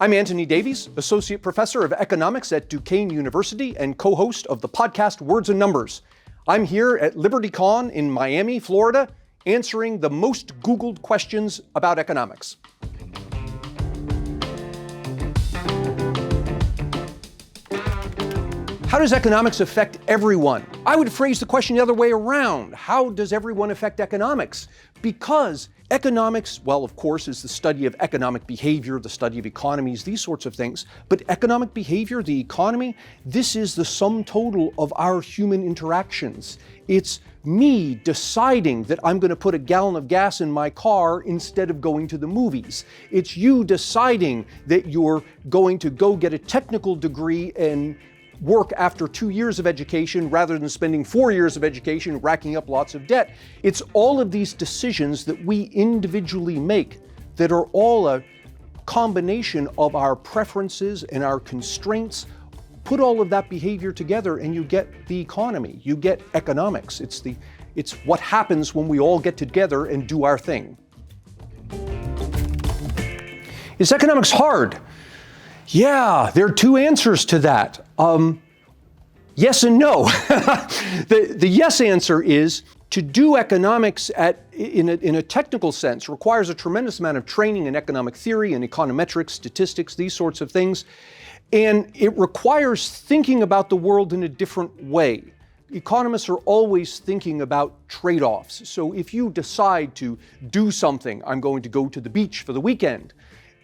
I'm Antony Davies, Associate Professor of Economics at Duquesne University and co-host of the podcast Words and Numbers. I'm here at LibertyCon in Miami, Florida, answering the most Googled questions about economics. How does economics affect everyone? I would phrase the question the other way around. How does everyone affect economics? Because economics, well, of course, is the study of economic behavior, the study of economies, these sorts of things. But economic behavior, the economy, this is the sum total of our human interactions. It's me deciding that I'm going to put a gallon of gas in my car instead of going to the movies. It's you deciding that you're going to go get a technical degree and work after 2 years of education rather than spending 4 years of education racking up lots of debt. It's all of these decisions that we individually make that are all a combination of our preferences and our constraints. Put all of that behavior together and you get the economy, you get economics. It's what happens when we all get together and do our thing. Is economics hard? Yeah, there are two answers to that. Yes and no. The yes answer is to do economics in a technical sense requires a tremendous amount of training in economic theory and econometrics, statistics, these sorts of things. And it requires thinking about the world in a different way. Economists are always thinking about trade-offs. So if you decide to do something, I'm going to go to the beach for the weekend.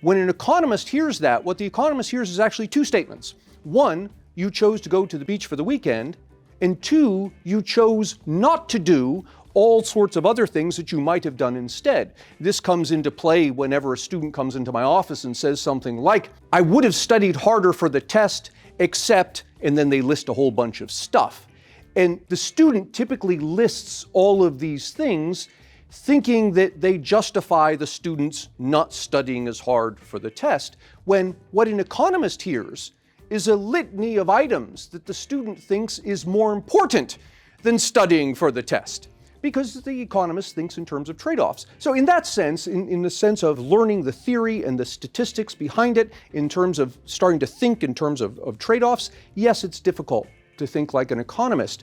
When an economist hears that, what the economist hears is actually two statements. One, you chose to go to the beach for the weekend, and two, you chose not to do all sorts of other things that you might have done instead. This comes into play whenever a student comes into my office and says something like, I would have studied harder for the test, except, and then they list a whole bunch of stuff. And the student typically lists all of these things thinking that they justify the students not studying as hard for the test, when what an economist hears is a litany of items that the student thinks is more important than studying for the test, because the economist thinks in terms of trade-offs. So in that sense, in the sense of learning the theory and the statistics behind it, in terms of starting to think in terms of trade-offs, yes, it's difficult to think like an economist.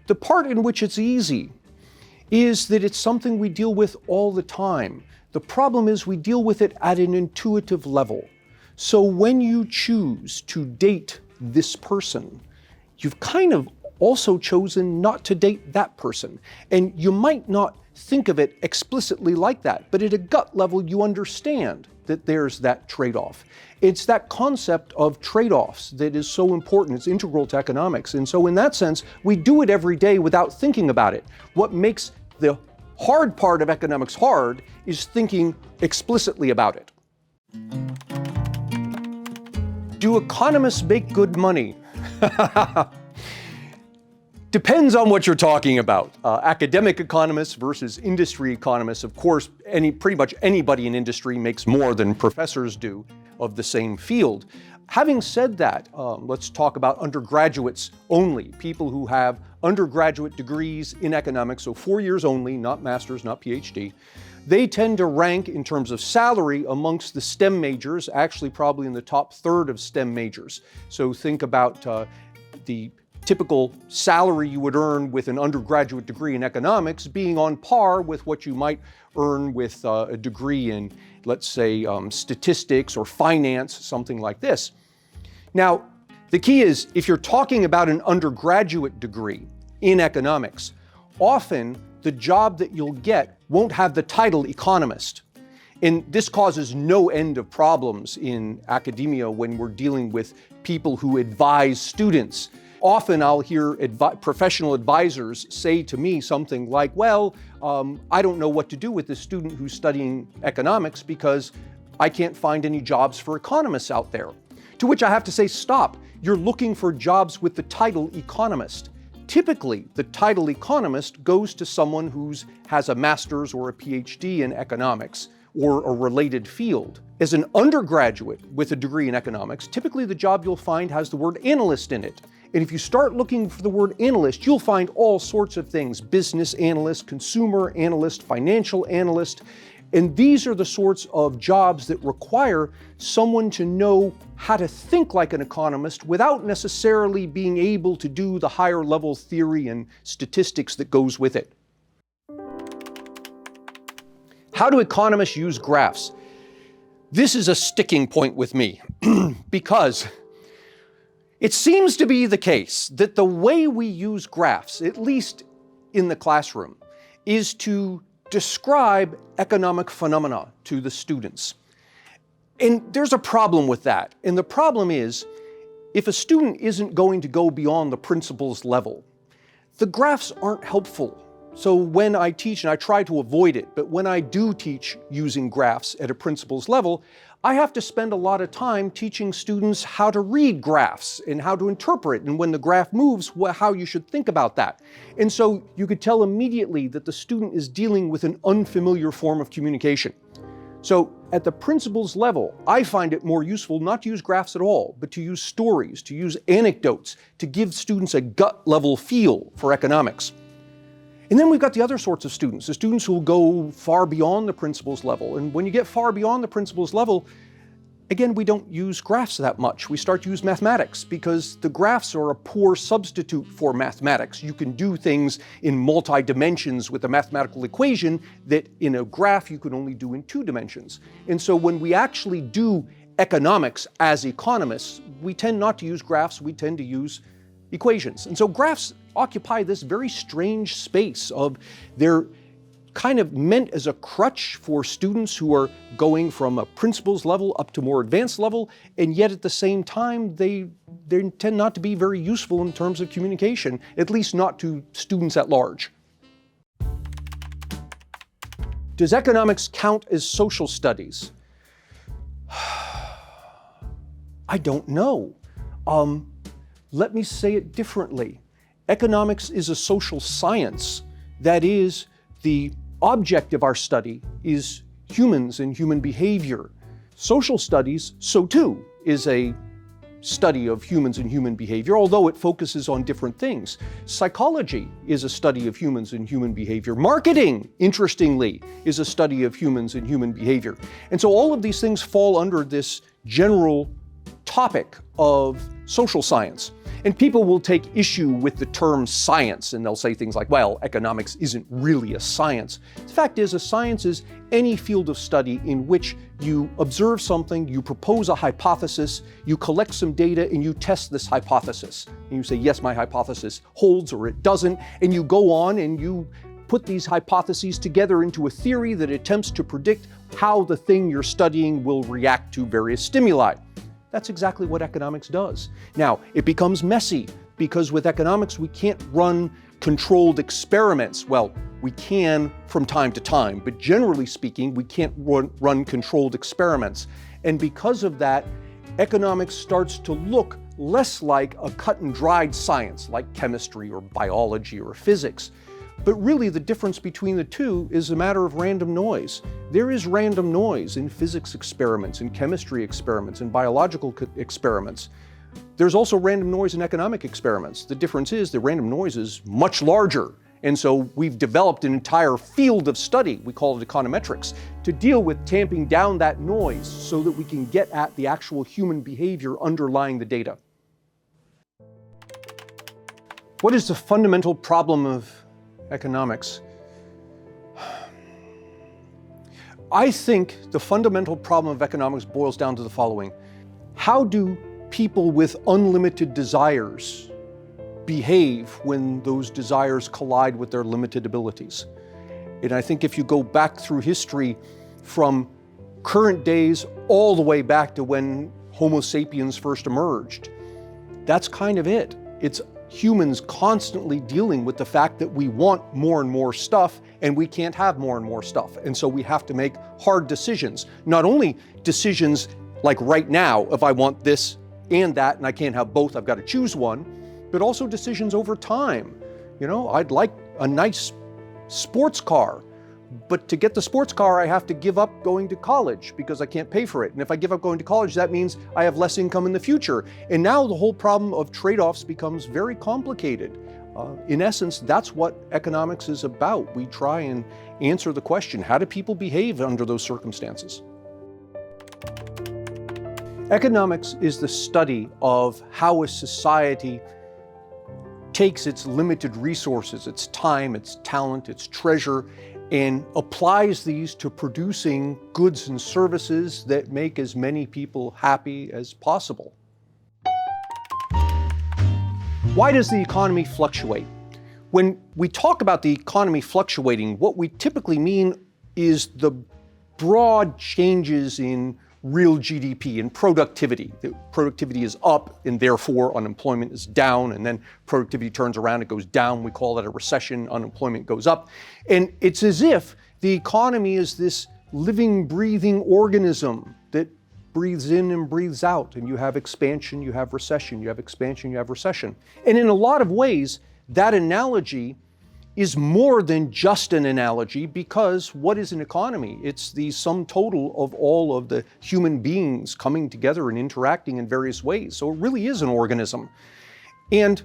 The part in which it's easy is that it's something we deal with all the time. The problem is we deal with it at an intuitive level. So when you choose to date this person, you've kind of also chosen not to date that person. And you might not think of it explicitly like that, but at a gut level you understand that there's that trade-off. It's that concept of trade-offs that is so important. It's integral to economics. And so in that sense, we do it every day without thinking about it. What makes the hard part of economics hard is thinking explicitly about it. Do economists make good money? Depends on what you're talking about. Academic economists versus industry economists. Of course, pretty much anybody in industry makes more than professors do of the same field. Having said that, let's talk about undergraduates only, people who have undergraduate degrees in economics, so 4 years only, not master's, not PhD. They tend to rank in terms of salary amongst the STEM majors, actually probably in the top third of STEM majors. So think about the typical salary you would earn with an undergraduate degree in economics being on par with what you might earn with a degree in, let's say, statistics or finance, something like this. Now, the key is, if you're talking about an undergraduate degree in economics, often the job that you'll get won't have the title economist. And this causes no end of problems in academia when we're dealing with people who advise students. Often I'll hear professional advisors say to me something like, well, I don't know what to do with this student who's studying economics because I can't find any jobs for economists out there. To which I have to say, stop. You're looking for jobs with the title economist. Typically, the title economist goes to someone who has a master's or a PhD in economics or a related field. As an undergraduate with a degree in economics, typically the job you'll find has the word analyst in it. And if you start looking for the word analyst, you'll find all sorts of things: business analyst, consumer analyst, financial analyst. And these are the sorts of jobs that require someone to know how to think like an economist without necessarily being able to do the higher level theory and statistics that goes with it. How do economists use graphs? This is a sticking point with me because it seems to be the case that the way we use graphs, at least in the classroom, is to describe economic phenomena to the students. And there's a problem with that. And the problem is, if a student isn't going to go beyond the principles level, the graphs aren't helpful. So when I teach, and I try to avoid it, but when I do teach using graphs at a principles level, I have to spend a lot of time teaching students how to read graphs and how to interpret, and when the graph moves, how you should think about that. And so you could tell immediately that the student is dealing with an unfamiliar form of communication. So at the principles level, I find it more useful not to use graphs at all, but to use stories, to use anecdotes, to give students a gut level feel for economics. And then we've got the other sorts of students, the students who will go far beyond the principles level. And when you get far beyond the principles level, again, we don't use graphs that much. We start to use mathematics because the graphs are a poor substitute for mathematics. You can do things in multi-dimensions with a mathematical equation that in a graph you can only do in 2 dimensions. And so when we actually do economics as economists, we tend not to use graphs, we tend to use equations. And so graphs occupy this very strange space of they're kind of meant as a crutch for students who are going from a principles level up to more advanced level, and yet at the same time they tend not to be very useful in terms of communication, at least not to students at large. Does economics count as social studies? I don't know. Let me say it differently. Economics is a social science. That is, the object of our study is humans and human behavior. Social studies, so too, is a study of humans and human behavior, although it focuses on different things. Psychology is a study of humans and human behavior. Marketing, interestingly, is a study of humans and human behavior. And so all of these things fall under this general topic of social science. And people will take issue with the term science, and they'll say things like, well, economics isn't really a science. The fact is, a science is any field of study in which you observe something, you propose a hypothesis, you collect some data, and you test this hypothesis. And you say, yes, my hypothesis holds, or it doesn't, and you go on and you put these hypotheses together into a theory that attempts to predict how the thing you're studying will react to various stimuli. That's exactly what economics does. Now, it becomes messy because with economics, we can't run controlled experiments. Well, we can from time to time, but generally speaking, we can't run controlled experiments. And because of that, economics starts to look less like a cut and dried science like chemistry or biology or physics. But really, the difference between the two is a matter of random noise. There is random noise in physics experiments, in chemistry experiments, in biological experiments. There's also random noise in economic experiments. The difference is the random noise is much larger. And so we've developed an entire field of study, we call it econometrics, to deal with tamping down that noise so that we can get at the actual human behavior underlying the data. What is the fundamental problem of economics? I think the fundamental problem of economics boils down to the following. How do people with unlimited desires behave when those desires collide with their limited abilities? And I think if you go back through history from current days all the way back to when Homo sapiens first emerged, that's kind of it. It's humans constantly dealing with the fact that we want more and more stuff and we can't have more and more stuff. And so we have to make hard decisions. Not only decisions like right now, if I want this and that and I can't have both, I've got to choose one, but also decisions over time. You know, I'd like a nice sports car, but to get the sports car, I have to give up going to college because I can't pay for it. And if I give up going to college, that means I have less income in the future. And now the whole problem of trade-offs becomes very complicated. In essence, that's what economics is about. We try and answer the question, how do people behave under those circumstances? Economics is the study of how a society takes its limited resources, its time, its talent, its treasure, and applies these to producing goods and services that make as many people happy as possible. Why does the economy fluctuate? When we talk about the economy fluctuating, what we typically mean is the broad changes in real GDP and productivity. The productivity is up and therefore unemployment is down, and then productivity turns around, it goes down. We call that a recession, unemployment goes up. And it's as if the economy is this living, breathing organism that breathes in and breathes out, and you have expansion, you have recession, you have expansion, you have recession. And in a lot of ways, that analogy is more than just an analogy, because what is an economy? It's the sum total of all of the human beings coming together and interacting in various ways. So it really is an organism. And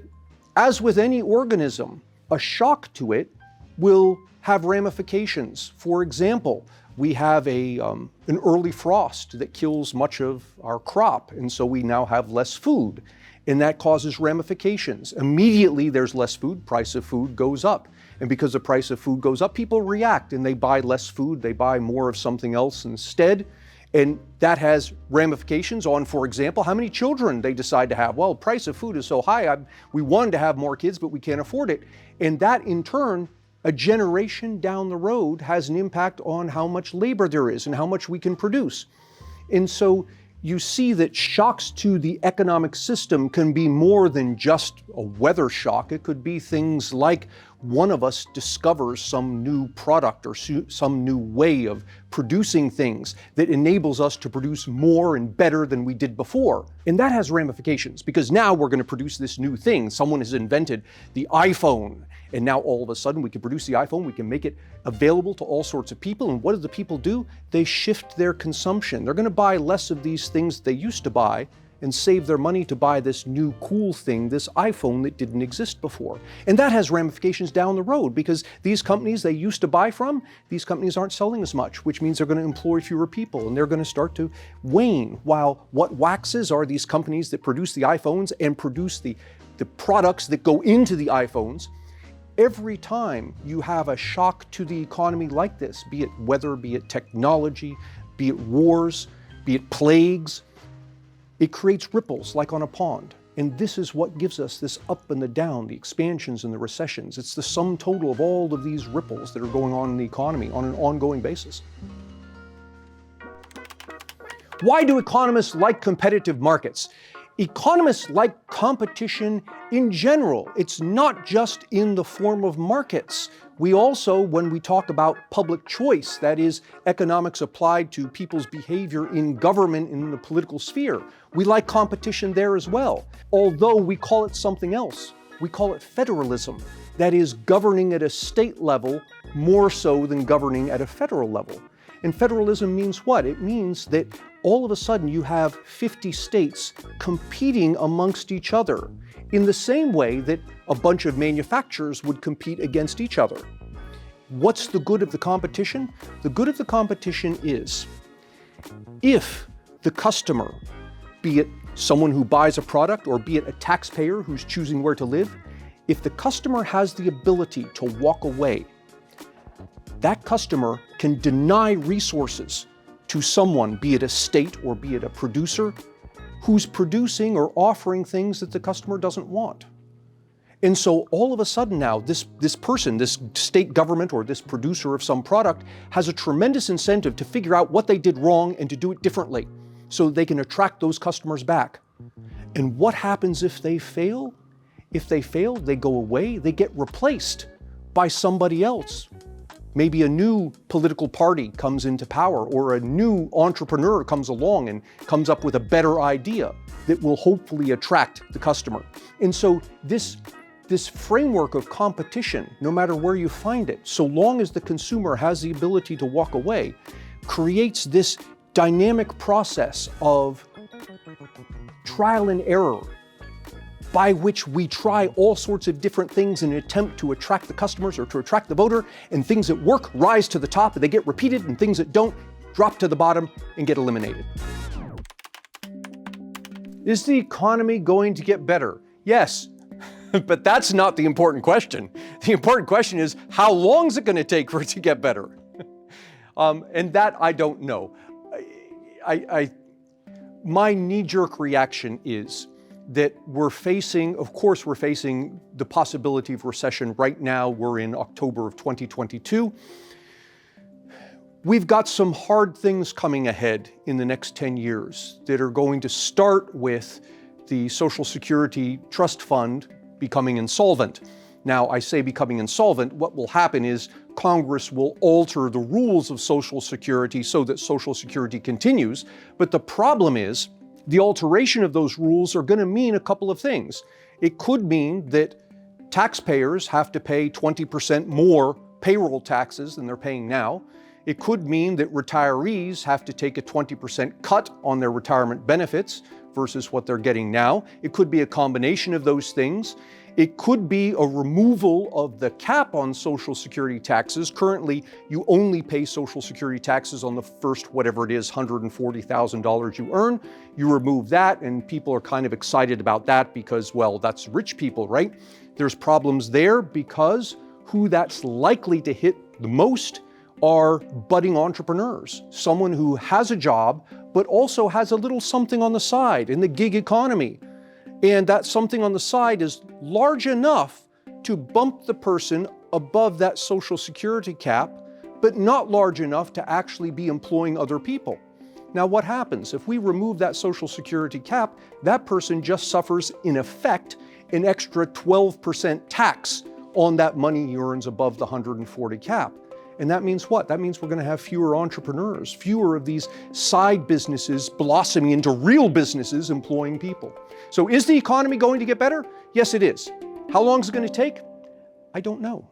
as with any organism, a shock to it will have ramifications. For example, we have an early frost that kills much of our crop, and so we now have less food, and that causes ramifications. Immediately there's less food, price of food goes up. And because the price of food goes up, people react and they buy less food, they buy more of something else instead. And that has ramifications on, for example, how many children they decide to have. Well, the price of food is so high, we wanted to have more kids, but we can't afford it. And that in turn, a generation down the road has an impact on how much labor there is and how much we can produce. And so you see that shocks to the economic system can be more than just a weather shock. It could be things like one of us discovers some new product or some new way of producing things that enables us to produce more and better than we did before. And that has ramifications, because now we're going to produce this new thing. Someone has invented the iPhone, and now all of a sudden we can produce the iPhone, we can make it available to all sorts of people. And what do the people do? They shift their consumption. They're going to buy less of these things they used to buy and save their money to buy this new cool thing, this iPhone that didn't exist before. And that has ramifications down the road, because these companies they used to buy from, these companies aren't selling as much, which means they're going to employ fewer people and they're going to start to wane. While what waxes are these companies that produce the iPhones and produce the products that go into the iPhones. Every time you have a shock to the economy like this, be it weather, be it technology, be it wars, be it plagues, it creates ripples like on a pond. And this is what gives us this up and the down, the expansions and the recessions. It's the sum total of all of these ripples that are going on in the economy on an ongoing basis. Why do economists like competitive markets? Economists like competition in general. It's not just in the form of markets. We also, when we talk about public choice, that is economics applied to people's behavior in government and in the political sphere, we like competition there as well. Although we call it something else. We call it federalism. That is governing at a state level more so than governing at a federal level. And federalism means what? It means that all of a sudden you have 50 states competing amongst each other in the same way that a bunch of manufacturers would compete against each other. What's the good of the competition? The good of the competition is if the customer, be it someone who buys a product or be it a taxpayer who's choosing where to live, if the customer has the ability to walk away, that customer can deny resources to someone, be it a state or be it a producer, who's producing or offering things that the customer doesn't want. And so all of a sudden now, this person, this state government or this producer of some product has a tremendous incentive to figure out what they did wrong and to do it differently so they can attract those customers back. And what happens if they fail? If they fail, they go away, they get replaced by somebody else. Maybe a new political party comes into power, or a new entrepreneur comes along and comes up with a better idea that will hopefully attract the customer. And so this framework of competition, no matter where you find it, so long as the consumer has the ability to walk away, creates this dynamic process of trial and error by which we try all sorts of different things in an attempt to attract the customers or to attract the voter, and things that work rise to the top and they get repeated, and things that don't drop to the bottom and get eliminated. Is the economy going to get better? Yes, but that's not the important question. The important question is, how long is it going to take for it to get better? And that I don't know. My knee-jerk reaction is that we're facing the possibility of recession right now. We're in October of 2022. We've got some hard things coming ahead in the next 10 years that are going to start with the Social Security Trust Fund becoming insolvent. Now, I say becoming insolvent, what will happen is Congress will alter the rules of Social Security so that Social Security continues. But the problem is, the alteration of those rules are going to mean a couple of things. It could mean that taxpayers have to pay 20% more payroll taxes than they're paying now. It could mean that retirees have to take a 20% cut on their retirement benefits versus what they're getting now. It could be a combination of those things. It could be a removal of the cap on Social Security taxes. Currently, you only pay Social Security taxes on the first, whatever it is, $140,000 you earn. You remove that, and people are kind of excited about that because, well, that's rich people, right? There's problems there because who that's likely to hit the most are budding entrepreneurs, someone who has a job, but also has a little something on the side in the gig economy. And that something on the side is large enough to bump the person above that Social Security cap, but not large enough to actually be employing other people. Now, what happens? If we remove that Social Security cap, that person just suffers, in effect, an extra 12% tax on that money he earns above the 140 cap. And that means what? That means we're going to have fewer entrepreneurs, fewer of these side businesses blossoming into real businesses employing people. So is the economy going to get better? Yes, it is. How long is it going to take? I don't know.